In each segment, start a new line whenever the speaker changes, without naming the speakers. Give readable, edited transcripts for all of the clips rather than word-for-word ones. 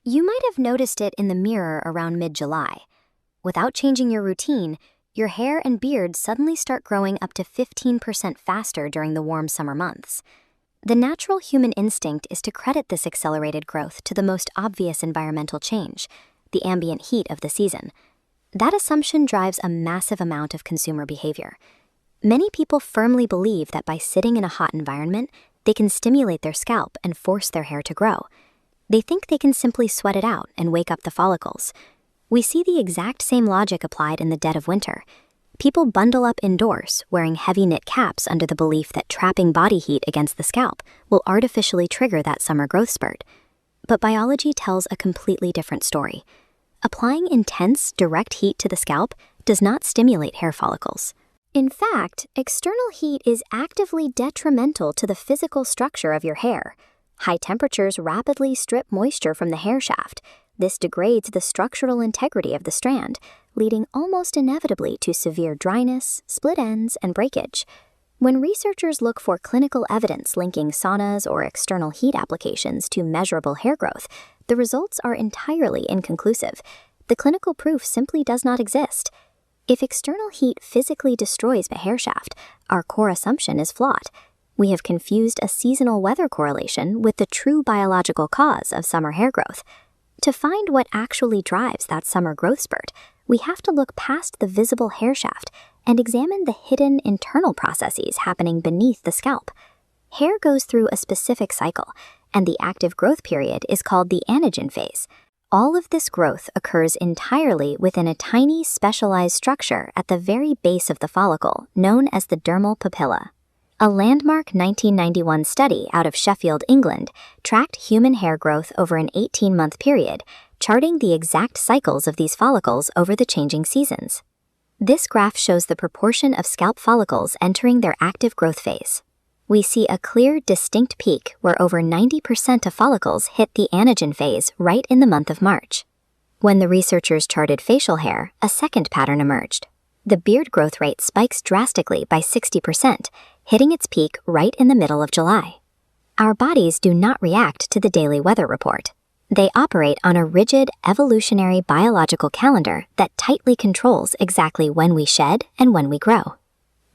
You might have noticed it in the mirror around mid-July. Without changing your routine, your hair and beard suddenly start growing up to 15% faster during the warm summer months. The natural human instinct is to credit this accelerated growth to the most obvious environmental change, the ambient heat of the season. That assumption drives a massive amount of consumer behavior. Many people firmly believe that by sitting in a hot environment, they can stimulate their scalp and force their hair to grow. They think they can simply sweat it out and wake up the follicles. We see the exact same logic applied in the dead of winter. People bundle up indoors, wearing heavy knit caps under the belief that trapping body heat against the scalp will artificially trigger that summer growth spurt. But biology tells a completely different story. Applying intense, direct heat to the scalp does not stimulate hair follicles. In fact, external heat is actively detrimental to the physical structure of your hair. High temperatures rapidly strip moisture from the hair shaft. This degrades the structural integrity of the strand, leading almost inevitably to severe dryness, split ends, and breakage. When researchers look for clinical evidence linking saunas or external heat applications to measurable hair growth, the results are entirely inconclusive. The clinical proof simply does not exist. If external heat physically destroys the hair shaft, our core assumption is flawed. We have confused a seasonal weather correlation with the true biological cause of summer hair growth. To find what actually drives that summer growth spurt, we have to look past the visible hair shaft and examine the hidden internal processes happening beneath the scalp. Hair goes through a specific cycle, and the active growth period is called the anagen phase. All of this growth occurs entirely within a tiny specialized structure at the very base of the follicle, known as the dermal papilla. A landmark 1991 study out of Sheffield, England, tracked human hair growth over an 18-month period, charting the exact cycles of these follicles over the changing seasons. This graph shows the proportion of scalp follicles entering their active growth phase. We see a clear, distinct peak where over 90% of follicles hit the anagen phase right in the month of March. When the researchers charted facial hair, a second pattern emerged. The beard growth rate spikes drastically by 60%, hitting its peak right in the middle of July. Our bodies do not react to the daily weather report. They operate on a rigid, evolutionary biological calendar that tightly controls exactly when we shed and when we grow.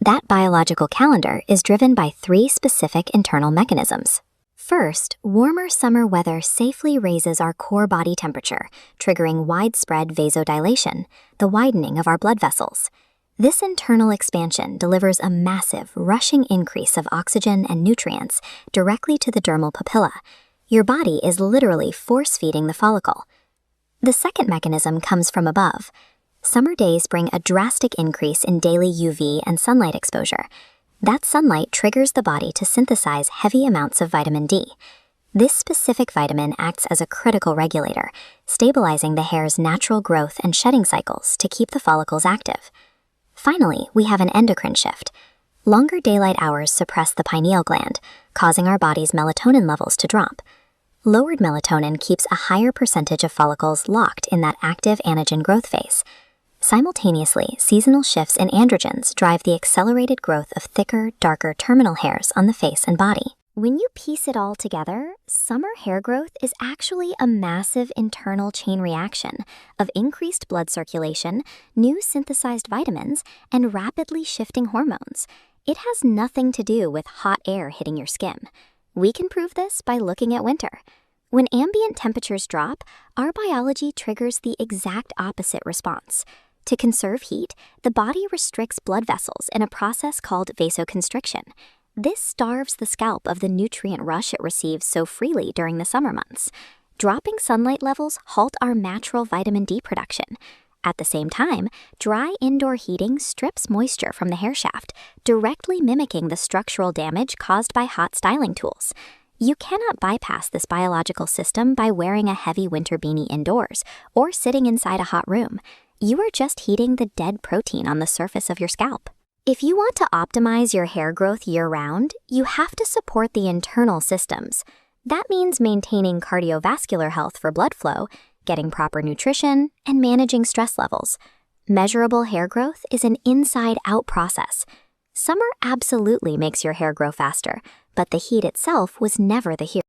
That biological calendar is driven by three specific internal mechanisms. First, warmer summer weather safely raises our core body temperature, triggering widespread vasodilation, the widening of our blood vessels. This internal expansion delivers a massive, rushing increase of oxygen and nutrients directly to the dermal papilla. Your body is literally force-feeding the follicle. The second mechanism comes from above. Summer days bring a drastic increase in daily UV and sunlight exposure. That sunlight triggers the body to synthesize heavy amounts of vitamin D. This specific vitamin acts as a critical regulator, stabilizing the hair's natural growth and shedding cycles to keep the follicles active. Finally, we have an endocrine shift. Longer daylight hours suppress the pineal gland, causing our body's melatonin levels to drop. Lowered melatonin keeps a higher percentage of follicles locked in that active anagen growth phase. Simultaneously, seasonal shifts in androgens drive the accelerated growth of thicker, darker terminal hairs on the face and body. When you piece it all together, summer hair growth is actually a massive internal chain reaction of increased blood circulation, new synthesized vitamins, and rapidly shifting hormones. It has nothing to do with hot air hitting your skin. We can prove this by looking at winter. When ambient temperatures drop, our biology triggers the exact opposite response. To conserve heat, the body restricts blood vessels in a process called vasoconstriction. This starves the scalp of the nutrient rush it receives so freely during the summer months. Dropping sunlight levels halt our natural vitamin D production. At the same time, dry indoor heating strips moisture from the hair shaft, directly mimicking the structural damage caused by hot styling tools. You cannot bypass this biological system by wearing a heavy winter beanie indoors or sitting inside a hot room. You are just heating the dead protein on the surface of your scalp. If you want to optimize your hair growth year-round, you have to support the internal systems. That means maintaining cardiovascular health for blood flow, getting proper nutrition, and managing stress levels. Measurable hair growth is an inside-out process. Summer absolutely makes your hair grow faster, but the heat itself was never the hero.